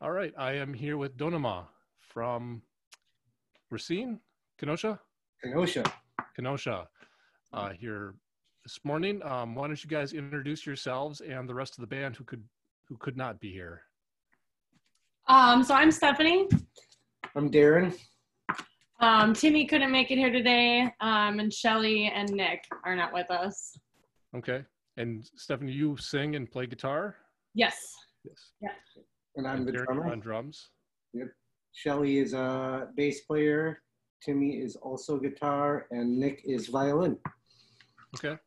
All right, I am here with Donoma from Racine, Kenosha? Kenosha. Kenosha, here this morning. Why don't you guys introduce yourselves and the rest of the band who could not be here? So I'm Stephanie. I'm Darren. Timmy couldn't make it here today, and Shelly and Nick are not with us. Okay, and Stephanie, you sing and play guitar? Yes. Yes. Yeah. And I'm the Darren, drummer. you're on drums? Yep. Shelly is a bass player. Timmy is also guitar, and Nick is violin. Okay.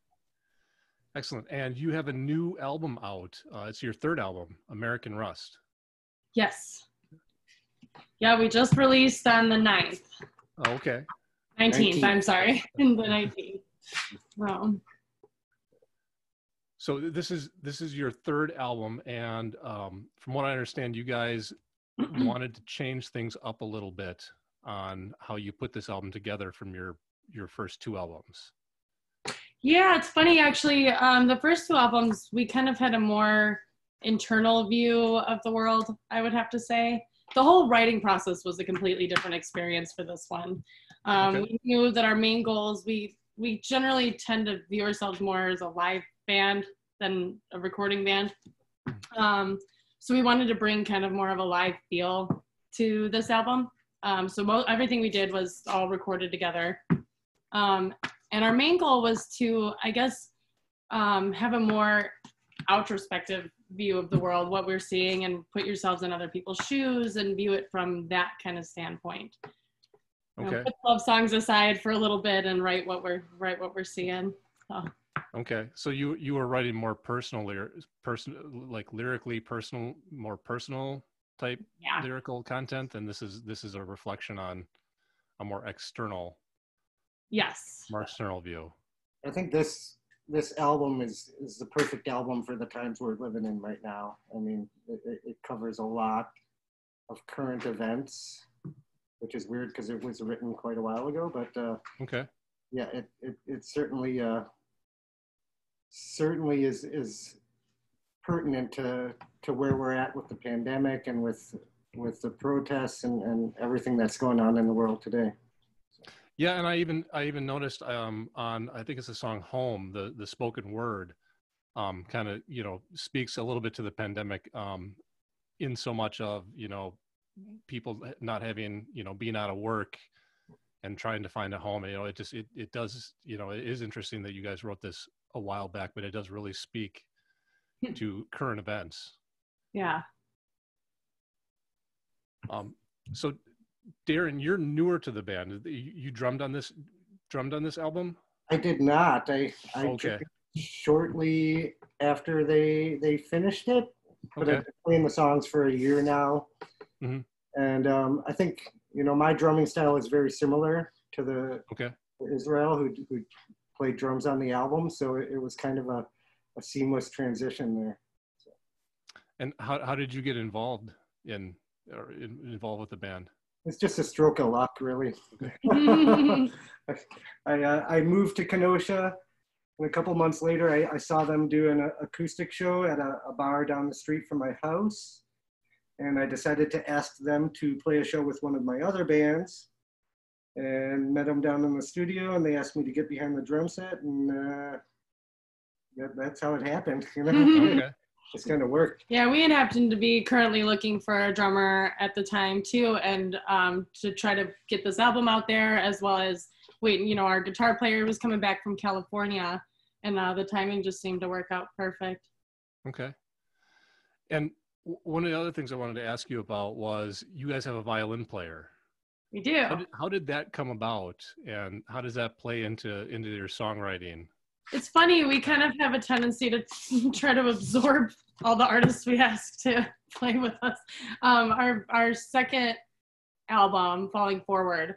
Excellent. And you have a new album out. It's your third album, American Rust. Yes. Yeah, we just released on the 9th. Oh, okay. 19th, I'm sorry. The 19th. Wow. So this is your third album, and from what I understand, you guys wanted to change things up a little bit on how you put this album together from your first two albums. Yeah, it's funny actually. The first two albums, we kind of had a more internal view of the world, I would have to say. The whole writing process was a completely different experience for this one. Okay. We knew that our main goals, we generally tend to view ourselves more as a live band than a recording band. So we wanted to bring kind of more of a live feel to this album. So everything we did was all recorded together. And our main goal was to, I guess, have a more introspective view of the world, what we're seeing, and put yourselves in other people's shoes and view it from that kind of standpoint. Okay. Put love songs aside for a little bit and write what we're seeing. So. Okay, so you were writing more like lyrically personal, more personal type lyrical content, and this is a reflection on a more external. Yes. More external view. I think this album is the perfect album for the times we're living in right now. I mean, it covers a lot of current events, which is weird because it was written quite a while ago. But okay. Yeah, it certainly is pertinent to where we're at with the pandemic and with the protests and everything that's going on in the world today. Yeah, and I even noticed on, I think it's the song "Home," the spoken word kind of speaks a little bit to the pandemic in so much of people not having being out of work and trying to find a home. It does it is interesting that you guys wrote this a while back, but it does really speak to current events. Yeah. So Darren, you're newer to the band. You drummed on this album? I did not. I okay. Shortly after they finished it, but okay. I've been playing the songs for a year now. Mm-hmm. And I think my drumming style is very similar to the Israel who played drums on the album, so it was kind of a seamless transition there. So. And how did you get involved with the band? It's just a stroke of luck, really. I moved to Kenosha, and a couple months later, I saw them do an acoustic show at a bar down the street from my house, and I decided to ask them to play a show with one of my other bands, and met them down in the studio, and they asked me to get behind the drum set, and that's how it happened. Okay. It's kind of worked. Yeah, we had happened to be currently looking for a drummer at the time too, and to try to get this album out there, as well as our guitar player was coming back from California, and the timing just seemed to work out perfect. Okay. And one of the other things I wanted to ask you about was you guys have a violin player. We do. How did that come about, and how does that play into your songwriting? It's funny, we kind of have a tendency to try to absorb all the artists we ask to play with us. Our second album, Falling Forward,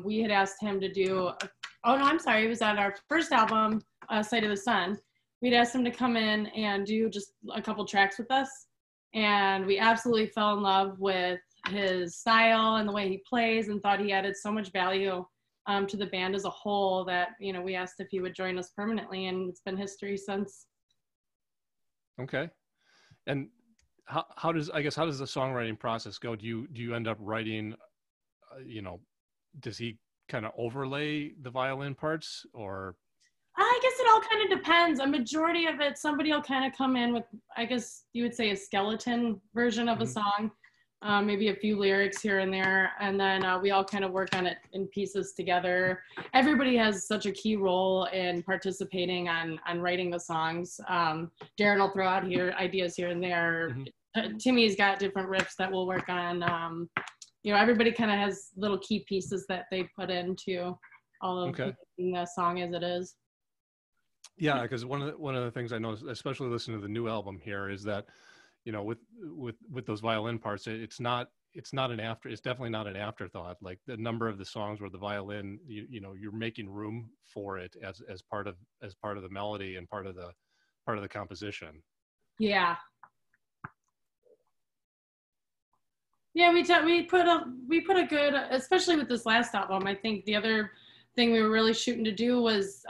we had asked him to do, it was on our first album, Sight of the Sun. We'd asked him to come in and do just a couple tracks with us. And we absolutely fell in love with his style and the way he plays, and thought he added so much value to the band as a whole that we asked if he would join us permanently, and it's been history since. Okay. And how does the songwriting process go? Do you end up writing, does he kind of overlay the violin parts, or? I guess it all kind of depends. A majority of it, somebody will kind of come in with, I guess you would say, a skeleton version of a song, maybe a few lyrics here and there, and then we all kind of work on it in pieces together. Everybody has such a key role in participating on writing the songs. Darren will throw out ideas here and there. Timmy's got different riffs that we'll work on. Everybody kind of has little key pieces that they put into all of the song as it is. Yeah, because one of the things I noticed, especially listening to the new album here, is that, with those violin parts, it's definitely not an afterthought. Like the number of the songs where the violin, you're making room for it as part of the melody and part of the composition. Yeah. Yeah, we put a good, especially with this last album. I think the other thing we were really shooting to do was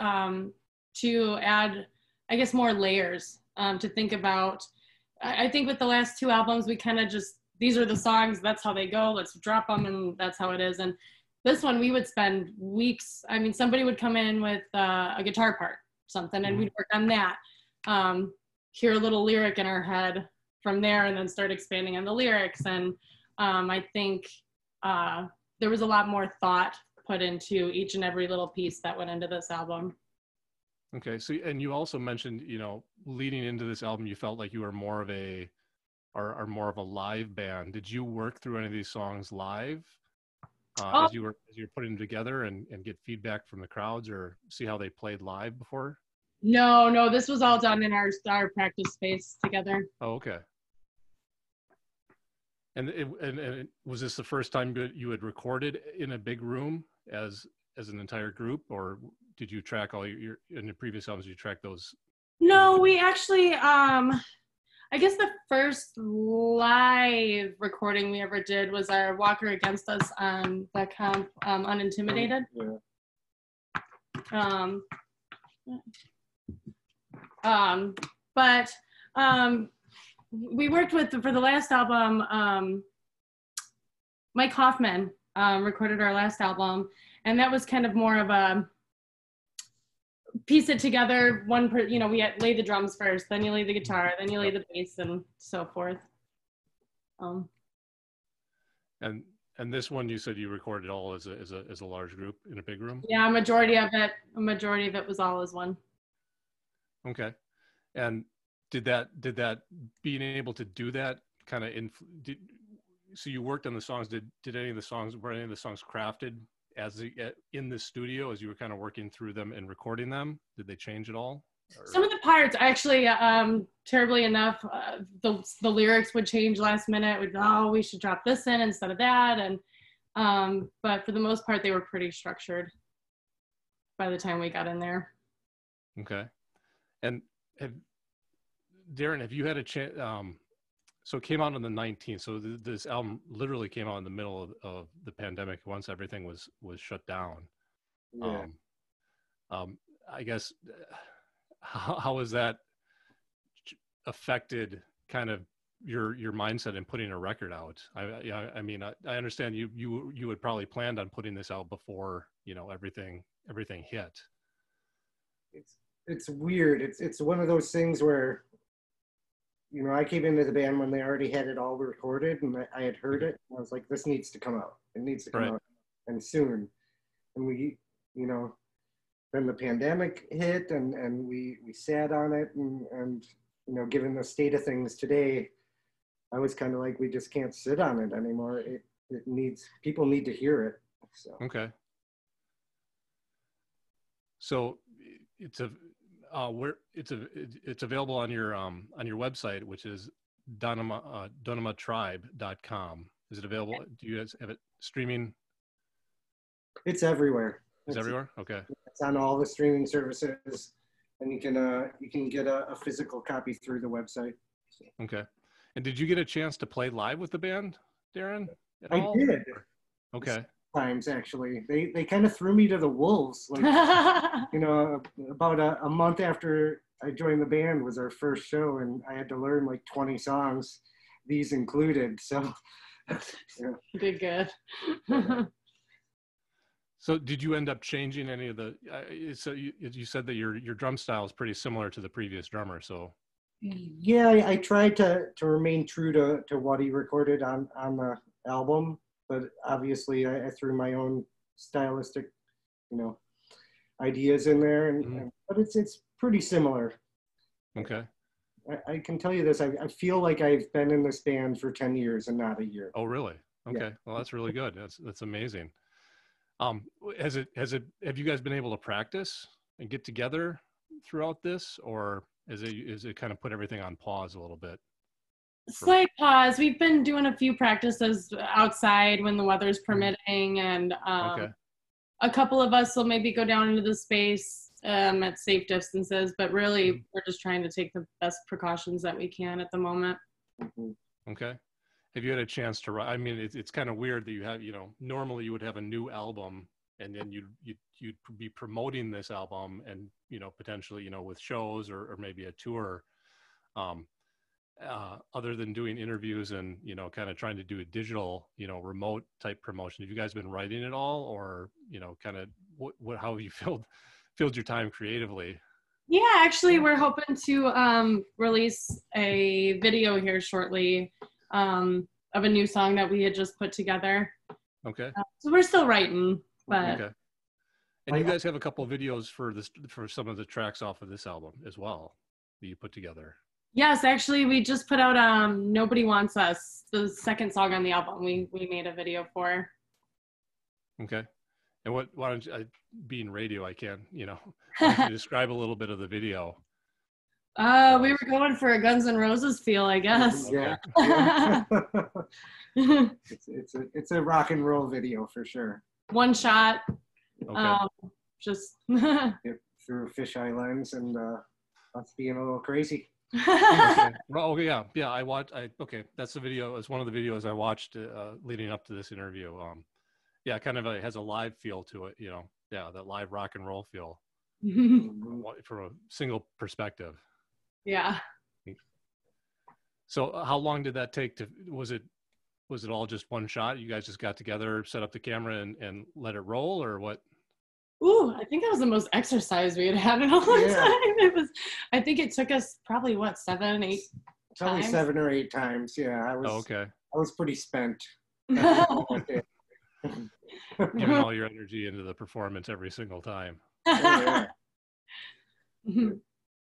to add, I guess, more layers to think about. I think with the last two albums, we kind of just, these are the songs, that's how they go, let's drop them, and that's how it is. And this one, we would spend weeks. I mean, somebody would come in with a guitar part, something, and we'd work on that, hear a little lyric in our head from there, and then start expanding on the lyrics. And I think there was a lot more thought put into each and every little piece that went into this album. Okay, so, and you also mentioned, leading into this album, you felt like you were more of a live band. Did you work through any of these songs live as you were putting them together and get feedback from the crowds, or see how they played live before? No, this was all done in our practice space together. Oh, okay. And was this the first time you had recorded in a big room as an entire group, or did you track all in the previous albums? You track those? No, we actually, I guess the first live recording we ever did was our Walker Against Us on the comp, Unintimidated. But we worked with, for the last album, Mike Hoffman recorded our last album, and that was kind of more of a piece it together. We had lay the drums first, then you lay the guitar, then you lay the bass, and so forth. And this one, you said you recorded all as a large group in a big room? Yeah, a majority of it was all as one. Okay. And did that being able to do that kind of so you worked on the songs, were any of the songs crafted in the studio as you were kind of working through them and recording them? Did they change at all? Some of the parts actually, terribly enough, the lyrics would change last minute. We should drop this in instead of that. And but for the most part, they were pretty structured by the time we got in there. Okay. And Darren, have you had a chance? So it came out on the 19th. So this album literally came out in the middle of the pandemic, once everything was shut down. Yeah. I guess, how has that affected kind of your mindset in putting a record out? I mean, I understand you had probably planned on putting this out before, everything hit. It's weird. It's one of those things where, I came into the band when they already had it all recorded, and I had heard it. And I was like, this needs to come out. It needs to come out, and soon. And we, then the pandemic hit, and we sat on it, and given the state of things today, I was kind of like, we just can't sit on it anymore. People need to hear it. So. Okay. So it's available on your website, which is donomatribe.com. Is it available? Do you guys have it streaming? It's everywhere. It's everywhere? Okay. It's on all the streaming services, and you can get a physical copy through the website. So. Okay. And did you get a chance to play live with the band, Darren? I did. Okay. Times actually, they kind of threw me to the wolves. Like, about a month after I joined the band was our first show, and I had to learn like 20 songs. these included. So yeah. You did good. So did you end up changing any of the, so you said that your drum style is pretty similar to the previous drummer, so. Yeah, I tried to remain true to what he recorded on the album, but obviously I threw my own stylistic, ideas in there, but it's pretty similar. Okay. I can tell you this, I feel like I've been in this band for 10 years and not a year. Oh, really? Okay. Yeah. Well, that's really good. That's amazing. Have you guys been able to practice and get together throughout this, or is it kind of put everything on pause a little bit? Slight pause. We've been doing a few practices outside when the weather's permitting, and Okay. a couple of us will maybe go down into the space at safe distances, but really we're just trying to take the best precautions that we can at the moment. Okay. Have you had a chance to write? I mean, it's kind of weird that you have, normally you would have a new album and then you'd be promoting this album and, potentially, with shows or maybe a tour, other than doing interviews and, kind of trying to do a digital, remote type promotion. Have you guys been writing it all, or, kind of how have you filled your time creatively? Yeah, actually we're hoping to release a video here shortly of a new song that we had just put together. Okay. So we're still writing, but. Okay. And you guys have a couple of videos for some of the tracks off of this album as well that you put together. Yes, actually, we just put out Nobody Wants Us, the second song on the album we made a video for. Okay. And why don't you, being radio, I can, why don't you describe a little bit of the video? We were going for a Guns N' Roses feel, I guess. Yeah. It's a rock and roll video for sure. One shot. Okay. Just through a fisheye lens and us being a little crazy. Okay. Well, yeah. I watched. Okay, that's the video. It's one of the videos I watched leading up to this interview. Yeah, kind of has a live feel to it. Yeah, that live rock and roll feel from a single perspective. Yeah. So, how long did that take to? Was it all just one shot? You guys just got together, set up the camera, and let it roll, or what? Ooh, I think that was the most exercise we had in a long time. I think it took us probably 7, 8 Probably times? 7 or 8 times. Yeah, I was pretty spent. Giving all your energy into the performance every single time. Oh, yeah.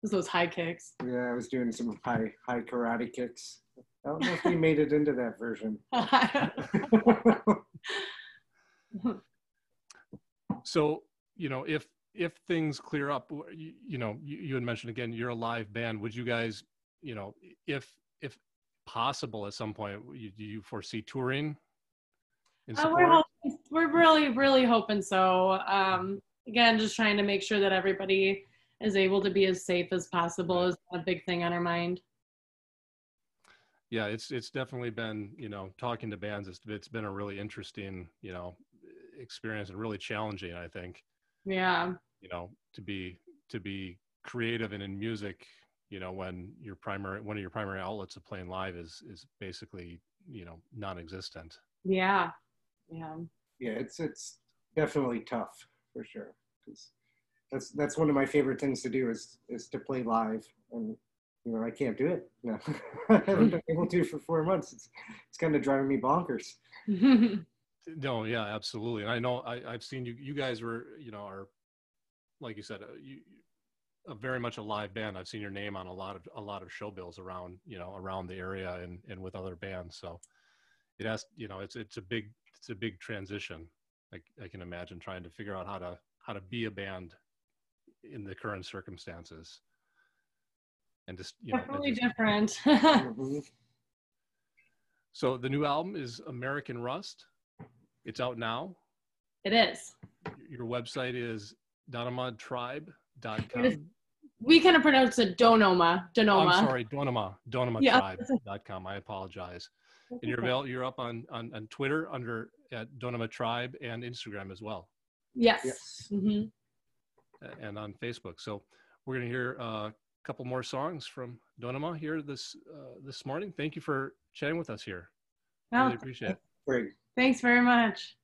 Those high kicks. Yeah, I was doing some high karate kicks. I don't know if we made it into that version. So, if things clear up, you had mentioned again, you're a live band. Would you guys, if possible at some point, do you foresee touring in support? We're really, really hoping so. Again, just trying to make sure that everybody is able to be as safe as possible is a big thing on our mind. Yeah, it's definitely been, talking to bands, it's been a really interesting, experience and really challenging, I think. Yeah. To be creative and in music, when one of your primary outlets of playing live is basically, non-existent. Yeah. It's definitely tough for sure. 'Cause that's one of my favorite things to do is to play live, and I can't do it. No, I haven't been able to for 4 months. It's kind of driving me bonkers. No, yeah, absolutely. And I know I've seen you guys were, are, like you said, very much a live band. I've seen your name on a lot of show bills around, around the area and with other bands. So it has, it's a big transition. I can imagine trying to figure out how to be a band in the current circumstances. And just, definitely different. So the new album is American Rust. It's out now. It is. Your website is donomatribe.com. We kind of pronounce it Donoma. Oh, I'm sorry, donomatribe.com. I apologize. And you're up on Twitter at Donoma Tribe and Instagram as well. Yes. Mm-hmm. And on Facebook. So we're going to hear couple more songs from Donoma here this morning. Thank you for chatting with us here. Well, Really appreciate it. Great. thanks very much.